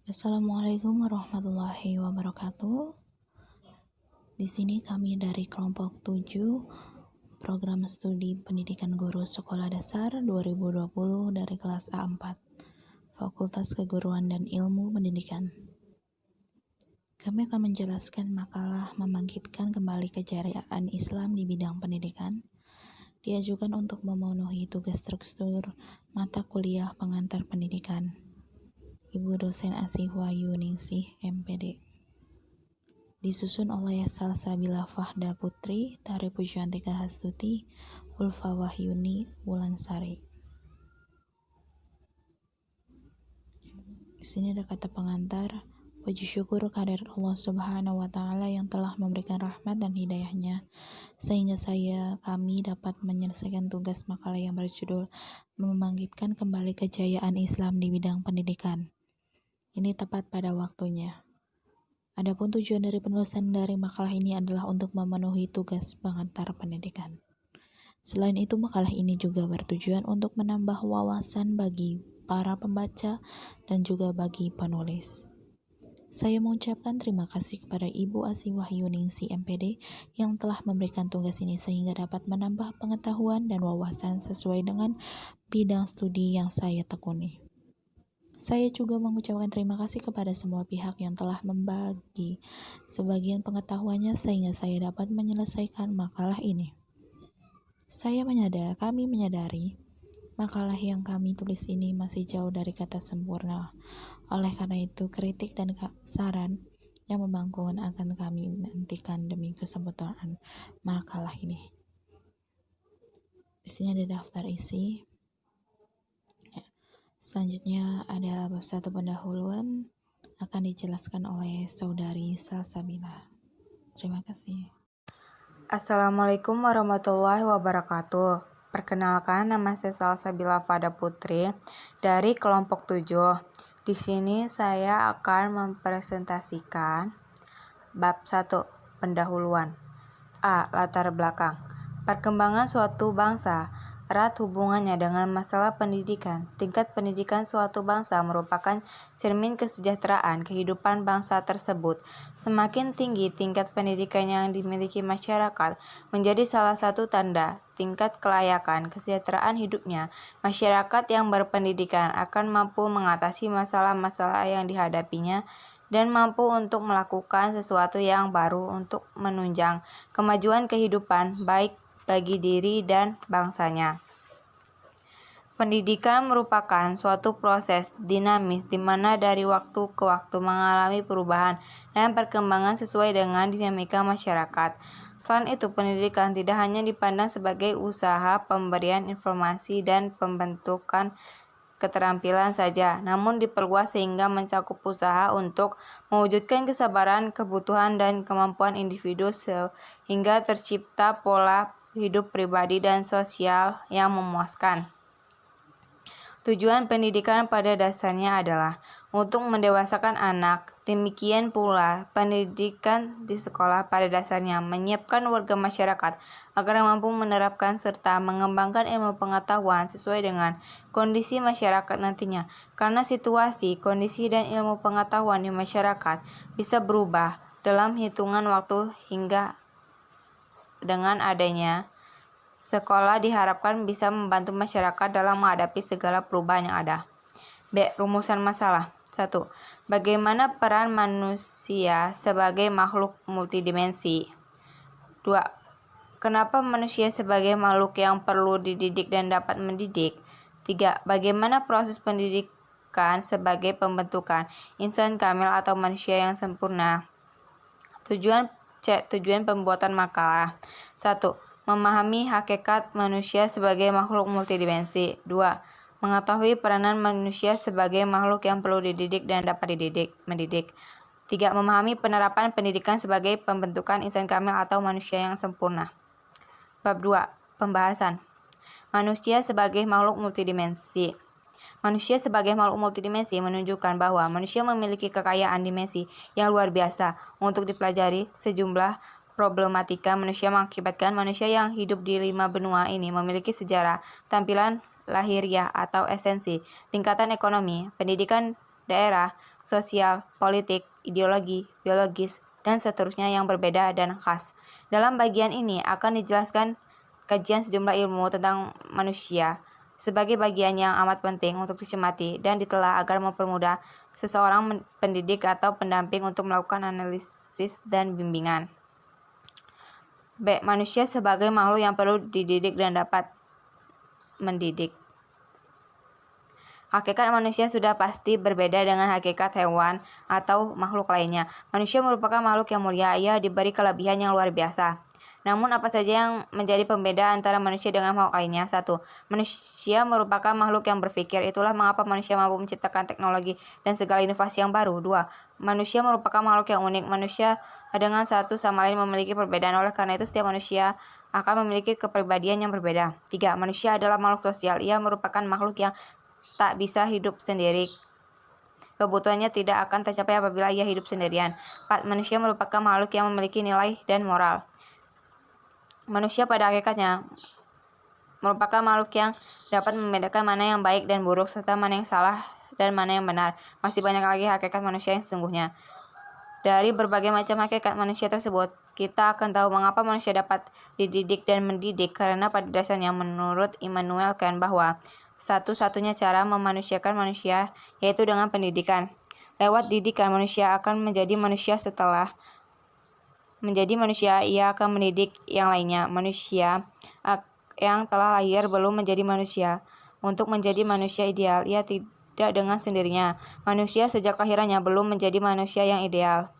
Assalamualaikum warahmatullahi wabarakatuh. Di sini kami dari kelompok 7 program studi pendidikan guru sekolah dasar 2020 dari kelas A4 Fakultas Keguruan dan Ilmu Pendidikan. Kami akan menjelaskan makalah membangkitkan kembali kejayaan Islam di bidang pendidikan, diajukan untuk memenuhi tugas struktur mata kuliah pengantar pendidikan. Ibu dosen Asih Wahyu Ningsih, MPD. Disusun oleh Salsabila Fahda Putri, Tari Pujantika Hastuti, Ulfa Wahyuni, Wulansari. Di sini ada kata pengantar. Puji syukur kehadirat Allah Subhanahu wa Ta'ala yang telah memberikan rahmat dan hidayahnya, sehingga kami dapat menyelesaikan tugas makalah yang berjudul Membangkitkan Kembali Kejayaan Islam di Bidang Pendidikan. Ini tepat pada waktunya. Adapun tujuan dari penulisan dari makalah ini adalah untuk memenuhi tugas pengantar pendidikan. Selain itu, makalah ini juga bertujuan untuk menambah wawasan bagi para pembaca dan juga bagi penulis. Saya mengucapkan terima kasih kepada Ibu Asih Wahyu Ningsih, MPD, yang telah memberikan tugas ini sehingga dapat menambah pengetahuan dan wawasan sesuai dengan bidang studi yang saya tekuni. Saya juga mengucapkan terima kasih kepada semua pihak yang telah membagi sebagian pengetahuannya sehingga saya dapat menyelesaikan makalah ini. Kami menyadari makalah yang kami tulis ini masih jauh dari kata sempurna. Oleh karena itu, kritik dan saran yang membangun akan kami nantikan demi kesempurnaan makalah ini. Di sini ada daftar isi. Selanjutnya ada bab 1 pendahuluan akan dijelaskan oleh Saudari Salsabila. Terima kasih. Assalamualaikum warahmatullahi wabarakatuh. Perkenalkan, nama saya Salsabila Fahda Putri dari kelompok 7. Di sini saya akan mempresentasikan bab 1 pendahuluan. A. Latar belakang. Perkembangan suatu bangsa erat hubungannya dengan masalah pendidikan. Tingkat pendidikan suatu bangsa merupakan cermin kesejahteraan kehidupan bangsa tersebut. Semakin tinggi tingkat pendidikan yang dimiliki masyarakat menjadi salah satu tanda tingkat kelayakan kesejahteraan hidupnya. Masyarakat yang berpendidikan akan mampu mengatasi masalah-masalah yang dihadapinya dan mampu untuk melakukan sesuatu yang baru untuk menunjang kemajuan kehidupan baik bagi diri dan bangsanya. Pendidikan merupakan suatu proses dinamis di mana dari waktu ke waktu mengalami perubahan dan perkembangan sesuai dengan dinamika masyarakat. Selain itu, pendidikan tidak hanya dipandang sebagai usaha pemberian informasi dan pembentukan keterampilan saja, namun diperluas sehingga mencakup usaha untuk mewujudkan kesabaran, kebutuhan, dan kemampuan individu sehingga tercipta pola hidup pribadi dan sosial yang memuaskan. Tujuan pendidikan pada dasarnya adalah untuk mendewasakan anak. Demikian pula, pendidikan di sekolah pada dasarnya menyiapkan warga masyarakat agar mampu menerapkan serta mengembangkan ilmu pengetahuan sesuai dengan kondisi masyarakat nantinya. Karena situasi, kondisi, dan ilmu pengetahuan di masyarakat bisa berubah dalam hitungan waktu hingga dengan adanya sekolah diharapkan bisa membantu masyarakat dalam menghadapi segala perubahan yang ada. B. Rumusan masalah. 1. Bagaimana peran manusia sebagai makhluk multidimensi? 2. Kenapa manusia sebagai makhluk yang perlu dididik dan dapat mendidik? 3. Bagaimana proses pendidikan sebagai pembentukan insan kamil atau manusia yang sempurna? Tujuan pembuatan makalah. 1. Memahami hakikat manusia sebagai makhluk multidimensi. 2. Mengetahui peranan manusia sebagai makhluk yang perlu dididik dan dapat mendidik. 3. Memahami penerapan pendidikan sebagai pembentukan insan kamil atau manusia yang sempurna. Bab 2. Pembahasan. Manusia sebagai makhluk multidimensi. Manusia sebagai makhluk multidimensi menunjukkan bahwa manusia memiliki kekayaan dimensi yang luar biasa untuk dipelajari. Sejumlah problematika manusia mengakibatkan manusia yang hidup di 5 benua ini memiliki sejarah, tampilan lahiriah atau esensi, tingkatan ekonomi, pendidikan daerah, sosial, politik, ideologi, biologis, dan seterusnya yang berbeda dan khas. Dalam bagian ini akan dijelaskan kajian sejumlah ilmu tentang manusia sebagai bagian yang amat penting untuk dicermati dan ditelah agar mempermudah seseorang pendidik atau pendamping untuk melakukan analisis dan bimbingan. B. Manusia sebagai makhluk yang perlu dididik dan dapat mendidik. Hakikat manusia sudah pasti berbeda dengan hakikat hewan atau makhluk lainnya. Manusia merupakan makhluk yang mulia, ia diberi kelebihan yang luar biasa. Namun apa saja yang menjadi pembeda antara manusia dengan makhluk lainnya? 1. Manusia merupakan makhluk yang berpikir, itulah mengapa manusia mampu menciptakan teknologi dan segala inovasi yang baru. 2. Manusia merupakan makhluk yang unik. Manusia dengan satu sama lain memiliki perbedaan, oleh karena itu setiap manusia akan memiliki kepribadian yang berbeda. 3. Manusia adalah makhluk sosial, ia merupakan makhluk yang tak bisa hidup sendiri. Kebutuhannya tidak akan tercapai apabila ia hidup sendirian. 4. Manusia merupakan makhluk yang memiliki nilai dan moral. Manusia pada hakikatnya merupakan makhluk yang dapat membedakan mana yang baik dan buruk, serta mana yang salah dan mana yang benar. Masih banyak lagi hakikat manusia yang sesungguhnya. Dari berbagai macam hakikat manusia tersebut, kita akan tahu mengapa manusia dapat dididik dan mendidik, karena pada dasarnya menurut Immanuel Kant bahwa satu-satunya cara memanusiakan manusia yaitu dengan pendidikan. Lewat didikan manusia akan menjadi manusia, setelah menjadi manusia ia akan mendidik yang lainnya. Manusia yang telah lahir belum menjadi manusia. Untuk menjadi manusia ideal, ia tidak dengan sendirinya. Manusia sejak lahirannya belum menjadi manusia yang ideal.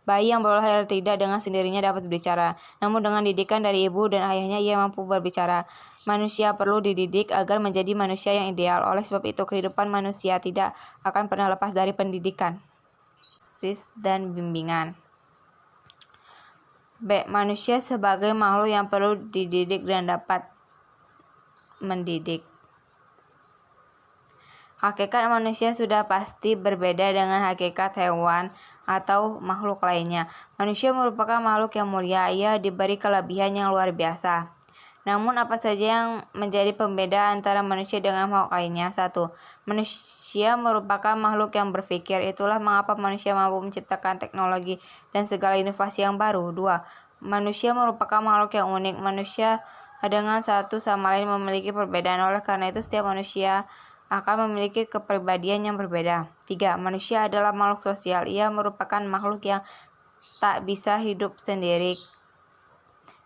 Bayi yang baru lahir tidak dengan sendirinya dapat berbicara, namun dengan didikan dari ibu dan ayahnya ia mampu berbicara. Manusia perlu dididik agar menjadi manusia yang ideal. Oleh sebab itu, kehidupan manusia tidak akan pernah lepas dari pendidikan, dan bimbingan. B. Manusia sebagai makhluk yang perlu dididik dan dapat mendidik. Hakikat manusia sudah pasti berbeda dengan hakikat hewan atau makhluk lainnya. Manusia merupakan makhluk yang mulia, ia diberi kelebihan yang luar biasa. Namun apa saja yang menjadi pembeda antara manusia dengan makhluk lainnya? 1. Manusia merupakan makhluk yang berpikir, itulah mengapa manusia mampu menciptakan teknologi dan segala inovasi yang baru. 2. Manusia merupakan makhluk yang unik. Manusia dengan satu sama lain memiliki perbedaan, oleh karena itu setiap manusia akan memiliki kepribadian yang berbeda. 3. Manusia adalah makhluk sosial, ia merupakan makhluk yang tak bisa hidup sendiri.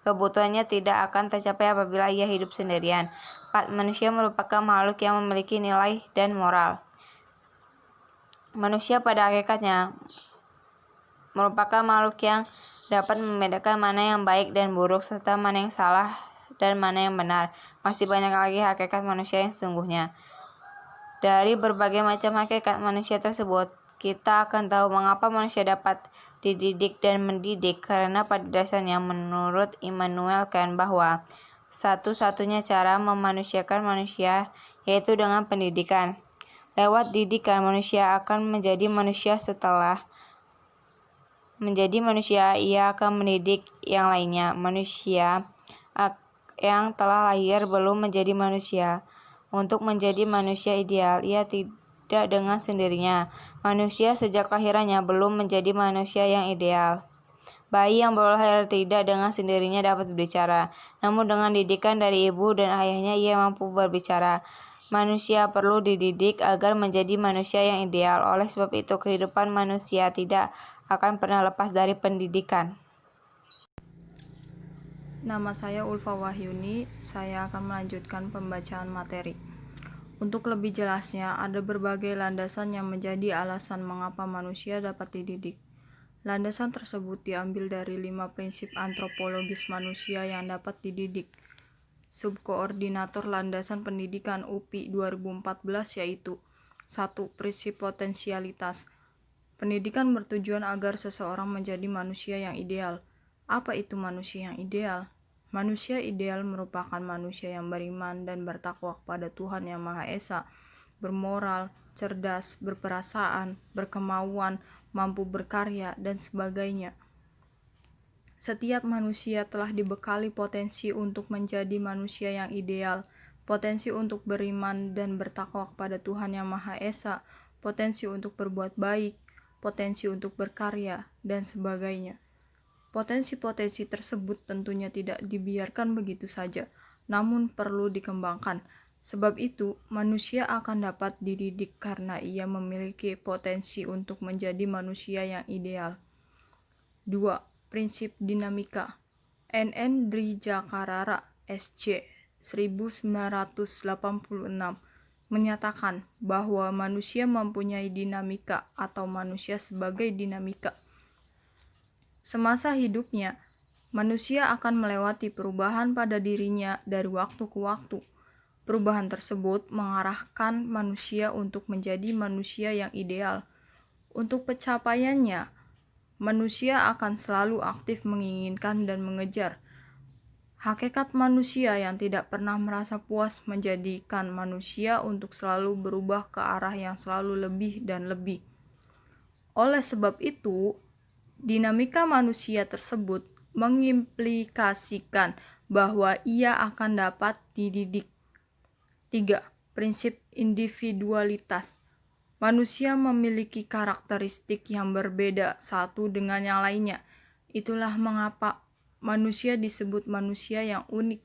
Kebutuhannya tidak akan tercapai apabila ia hidup sendirian. 4. Manusia merupakan makhluk yang memiliki nilai dan moral. Manusia pada hakikatnya merupakan makhluk yang dapat membedakan mana yang baik dan buruk, serta mana yang salah dan mana yang benar. Masih banyak lagi hakikat manusia yang sesungguhnya. Dari berbagai macam hakikat manusia tersebut, kita akan tahu mengapa manusia dapat dididik dan mendidik, karena pada dasarnya menurut Immanuel Kant bahwa satu-satunya cara memanusiakan manusia yaitu dengan pendidikan. Lewat didikan manusia akan menjadi manusia, setelah menjadi manusia ia akan mendidik yang lainnya. Manusia yang telah lahir belum menjadi manusia. Untuk menjadi manusia ideal, ia tidak dengan sendirinya. Manusia sejak lahirannya belum menjadi manusia yang ideal. Bayi yang baru lahir tidak dengan sendirinya dapat berbicara, namun dengan didikan dari ibu dan ayahnya ia mampu berbicara. Manusia perlu dididik agar menjadi manusia yang ideal. Oleh sebab itu, kehidupan manusia tidak akan pernah lepas dari pendidikan. Nama saya Ulfa Wahyuni, saya akan melanjutkan pembacaan materi. Untuk lebih jelasnya, ada berbagai landasan yang menjadi alasan mengapa manusia dapat dididik. Landasan tersebut diambil dari 5 prinsip antropologis manusia yang dapat dididik. Subkoordinator Landasan Pendidikan UPI 2014 yaitu 1. Prinsip potensialitas. Pendidikan bertujuan agar seseorang menjadi manusia yang ideal. Apa itu manusia yang ideal? Manusia ideal merupakan manusia yang beriman dan bertakwa kepada Tuhan Yang Maha Esa, bermoral, cerdas, berperasaan, berkemauan, mampu berkarya, dan sebagainya. Setiap manusia telah dibekali potensi untuk menjadi manusia yang ideal, potensi untuk beriman dan bertakwa kepada Tuhan Yang Maha Esa, potensi untuk berbuat baik, potensi untuk berkarya, dan sebagainya. Potensi-potensi tersebut tentunya tidak dibiarkan begitu saja, namun perlu dikembangkan. Sebab itu, manusia akan dapat dididik karena ia memiliki potensi untuk menjadi manusia yang ideal. 2. Prinsip dinamika. N.N. Drijakarara, S.C. 1986 menyatakan bahwa manusia mempunyai dinamika atau manusia sebagai dinamika. Semasa hidupnya, manusia akan melewati perubahan pada dirinya dari waktu ke waktu. Perubahan tersebut mengarahkan manusia untuk menjadi manusia yang ideal. Untuk pencapaiannya, manusia akan selalu aktif menginginkan dan mengejar. Hakikat manusia yang tidak pernah merasa puas menjadikan manusia untuk selalu berubah ke arah yang selalu lebih dan lebih. Oleh sebab itu, dinamika manusia tersebut mengimplikasikan bahwa ia akan dapat dididik. 3. Prinsip individualitas. Manusia memiliki karakteristik yang berbeda satu dengan yang lainnya. Itulah mengapa manusia disebut manusia yang unik.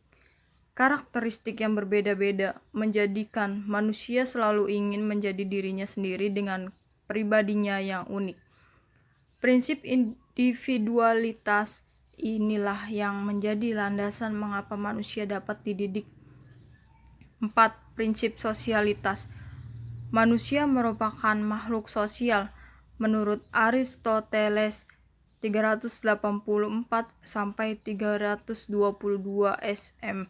Karakteristik yang berbeda-beda menjadikan manusia selalu ingin menjadi dirinya sendiri dengan pribadinya yang unik. Prinsip individualitas inilah yang menjadi landasan mengapa manusia dapat dididik. 4. Prinsip sosialitas. Manusia merupakan makhluk sosial. Menurut Aristoteles 384 sampai 322 SM.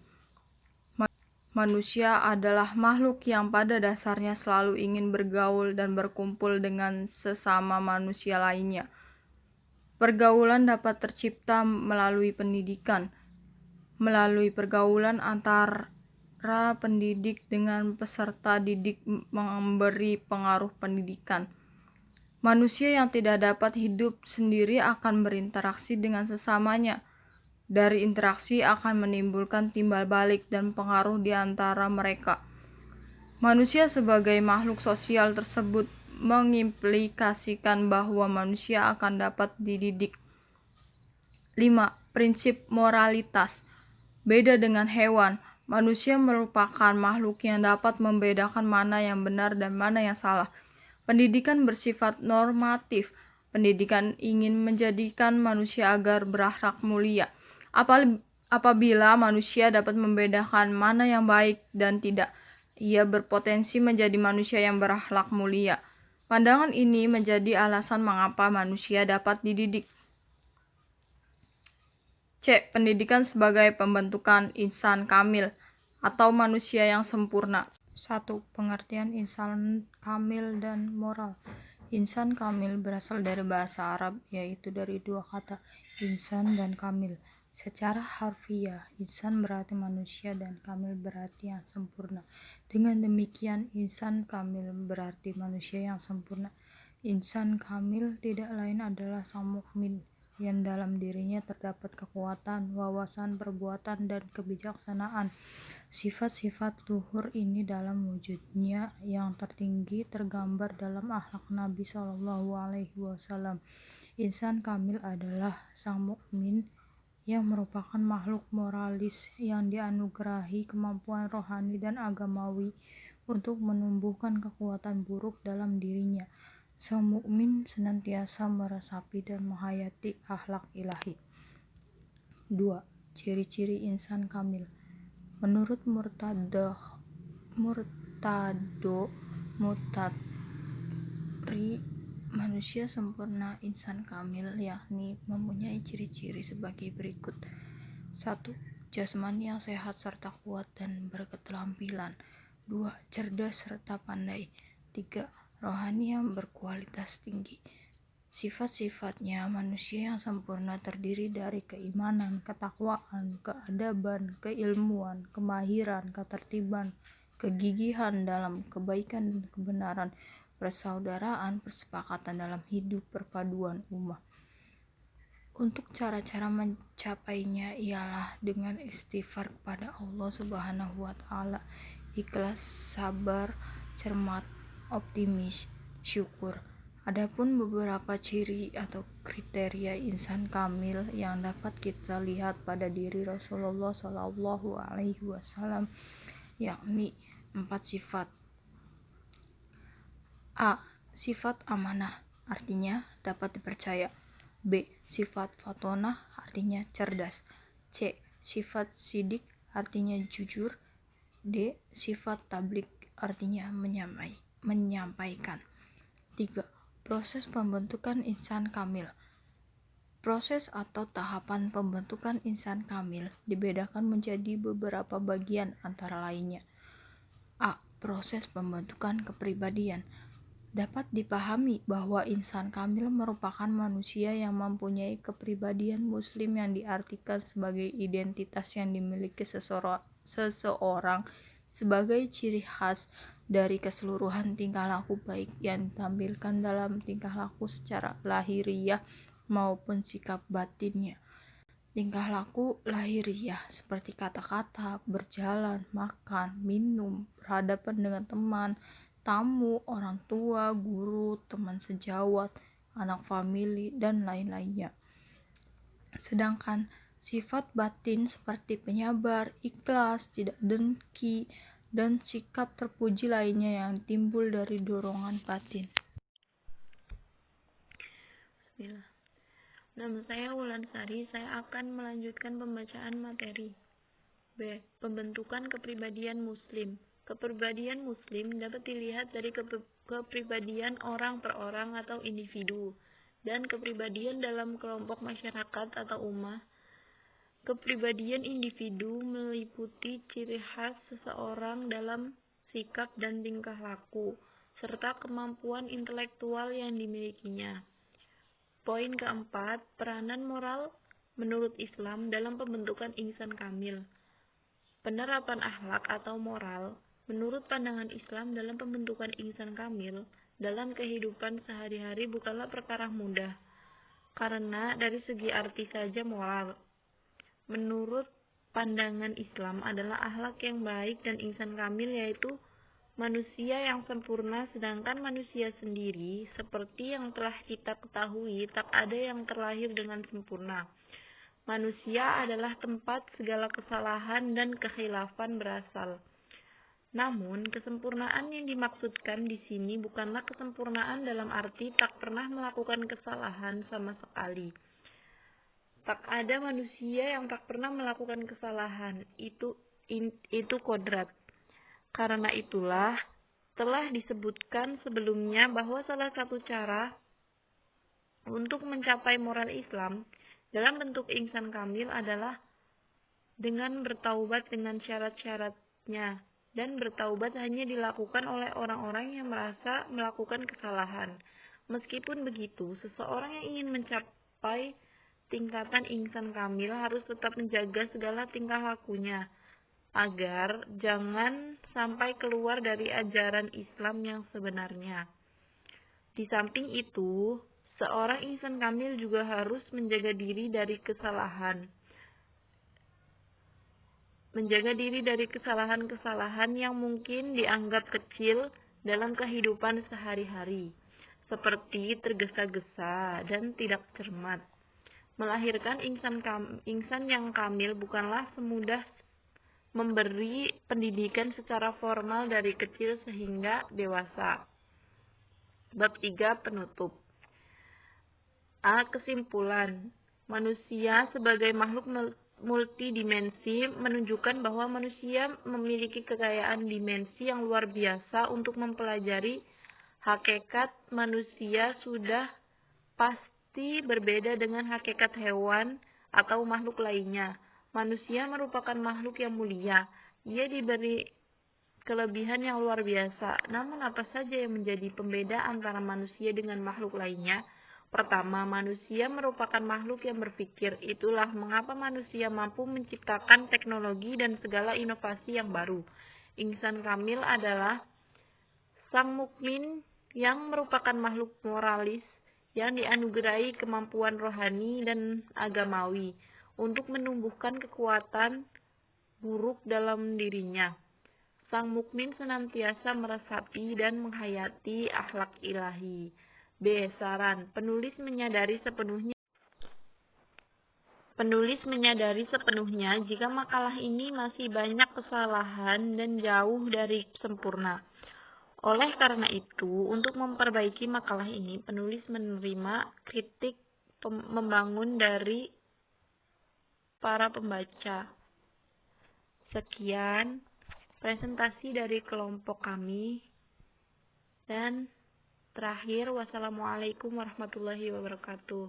Manusia adalah makhluk yang pada dasarnya selalu ingin bergaul dan berkumpul dengan sesama manusia lainnya. Pergaulan dapat tercipta melalui pendidikan, melalui pergaulan antara pendidik dengan peserta didik memberi pengaruh pendidikan. Manusia yang tidak dapat hidup sendiri akan berinteraksi dengan sesamanya. Dari interaksi akan menimbulkan timbal balik dan pengaruh di antara mereka. Manusia sebagai makhluk sosial tersebut mengimplikasikan bahwa manusia akan dapat dididik. 5. Prinsip moralitas. Beda dengan hewan, manusia merupakan makhluk yang dapat membedakan mana yang benar dan mana yang salah. Pendidikan bersifat normatif. Pendidikan ingin menjadikan manusia agar berakhlak mulia. Apabila manusia dapat membedakan mana yang baik dan tidak, ia berpotensi menjadi manusia yang berakhlak mulia. Pandangan ini menjadi alasan mengapa manusia dapat dididik. C. Pendidikan sebagai pembentukan insan kamil atau manusia yang sempurna. 1. Pengertian insan kamil dan moral. Insan kamil berasal dari bahasa Arab, yaitu dari dua kata, insan dan kamil. Secara harfiah, insan berarti manusia dan kamil berarti yang sempurna. Dengan demikian, insan kamil berarti manusia yang sempurna. Insan kamil tidak lain adalah sang mukmin yang dalam dirinya terdapat kekuatan, wawasan, perbuatan, dan kebijaksanaan. Sifat-sifat luhur ini dalam wujudnya yang tertinggi tergambar dalam akhlak Nabi SAW. Insan kamil adalah sang mukmin yang merupakan makhluk moralis yang dianugerahi kemampuan rohani dan agamawi untuk menumbuhkan kekuatan buruk dalam dirinya. Sang mukmin senantiasa meresapi dan menghayati akhlak ilahi. 2. Ciri-ciri insan kamil. Menurut Murtado Mutahri, manusia sempurna insan kamil yakni mempunyai ciri-ciri sebagai berikut. 1. Jasmani yang sehat serta kuat dan berketerampilan. 2. Cerdas serta pandai. 3. Rohani yang berkualitas tinggi. Sifat-sifatnya manusia yang sempurna terdiri dari keimanan, ketakwaan, keadaban, keilmuan, kemahiran, ketertiban, kegigihan dalam kebaikan dan kebenaran, persaudaraan, persepakatan dalam hidup, perpaduan umat. Untuk cara-cara mencapainya ialah dengan istighfar kepada Allah Subhanahu wa Ta'ala, ikhlas, sabar, cermat, optimis, syukur. Adapun beberapa ciri atau kriteria insan kamil yang dapat kita lihat pada diri Rasulullah Shallallahu Alaihi Wasallam, yakni 4 sifat. A. Sifat amanah, artinya dapat dipercaya. B. Sifat fatonah, artinya cerdas. C. Sifat sidik, artinya jujur. D. Sifat tablik, artinya menyampaikan. 3. Proses pembentukan insan kamil. Proses atau tahapan pembentukan insan kamil dibedakan menjadi beberapa bagian antara lainnya. A. Proses pembentukan kepribadian. Dapat dipahami bahwa insan kamil merupakan manusia yang mempunyai kepribadian muslim yang diartikan sebagai identitas yang dimiliki seseorang sebagai ciri khas dari keseluruhan tingkah laku baik yang ditampilkan dalam tingkah laku secara lahiriah maupun sikap batinnya. Tingkah laku lahiriah seperti kata-kata, berjalan, makan, minum, berhadapan dengan teman, tamu, orang tua, guru, teman sejawat, anak famili, dan lain-lainnya. Sedangkan sifat batin seperti penyabar, ikhlas, tidak dengki, dan sikap terpuji lainnya yang timbul dari dorongan batin. Bismillah. Nama saya Wulansari, saya akan melanjutkan pembacaan materi. B. Pembentukan kepribadian muslim. Kepribadian muslim dapat dilihat dari kepribadian orang per orang atau individu, dan kepribadian dalam kelompok masyarakat atau ummah. Kepribadian individu meliputi ciri khas seseorang dalam sikap dan tingkah laku, serta kemampuan intelektual yang dimilikinya. Poin keempat, peranan moral menurut Islam dalam pembentukan insan kamil. Penerapan akhlak atau moral menurut pandangan Islam dalam pembentukan insan kamil dalam kehidupan sehari-hari bukanlah perkara mudah, karena dari segi arti saja moral menurut pandangan Islam adalah akhlak yang baik dan insan kamil yaitu manusia yang sempurna, sedangkan manusia sendiri seperti yang telah kita ketahui tak ada yang terlahir dengan sempurna. Manusia adalah tempat segala kesalahan dan kekhilafan berasal. Namun, kesempurnaan yang dimaksudkan di sini bukanlah kesempurnaan dalam arti tak pernah melakukan kesalahan sama sekali. Tak ada manusia yang tak pernah melakukan kesalahan, itu kodrat. Karena itulah telah disebutkan sebelumnya bahwa salah satu cara untuk mencapai moral Islam dalam bentuk insan kamil adalah dengan bertaubat dengan syarat-syaratnya, dan bertaubat hanya dilakukan oleh orang-orang yang merasa melakukan kesalahan. Meskipun begitu, seseorang yang ingin mencapai tingkatan insan kamil harus tetap menjaga segala tingkah lakunya, agar jangan sampai keluar dari ajaran Islam yang sebenarnya. Di samping itu, seorang insan kamil juga harus menjaga diri dari kesalahan yang mungkin dianggap kecil dalam kehidupan sehari-hari, seperti tergesa-gesa dan tidak cermat. Melahirkan insan yang kamil bukanlah semudah memberi pendidikan secara formal dari kecil sehingga dewasa. Bab 3 penutup. A. Kesimpulan. Manusia sebagai makhluk multidimensi menunjukkan bahwa manusia memiliki kekayaan dimensi yang luar biasa untuk mempelajari hakikat manusia sudah pasti berbeda dengan hakikat hewan atau makhluk lainnya. Manusia merupakan makhluk yang mulia. Ia diberi kelebihan yang luar biasa. Namun apa saja yang menjadi pembeda antara manusia dengan makhluk lainnya? Pertama, manusia merupakan makhluk yang berpikir. Itulah mengapa manusia mampu menciptakan teknologi dan segala inovasi yang baru. Insan kamil adalah sang mukmin yang merupakan makhluk moralis yang dianugerahi kemampuan rohani dan agamawi untuk menumbuhkan kekuatan buruk dalam dirinya. Sang mukmin senantiasa meresapi dan menghayati akhlak ilahi. B. Saran. Penulis menyadari sepenuhnya jika makalah ini masih banyak kesalahan dan jauh dari sempurna. Oleh karena itu, untuk memperbaiki makalah ini, penulis menerima kritik membangun dari para pembaca. Sekian presentasi dari kelompok kami. Dan terakhir, wassalamualaikum warahmatullahi wabarakatuh.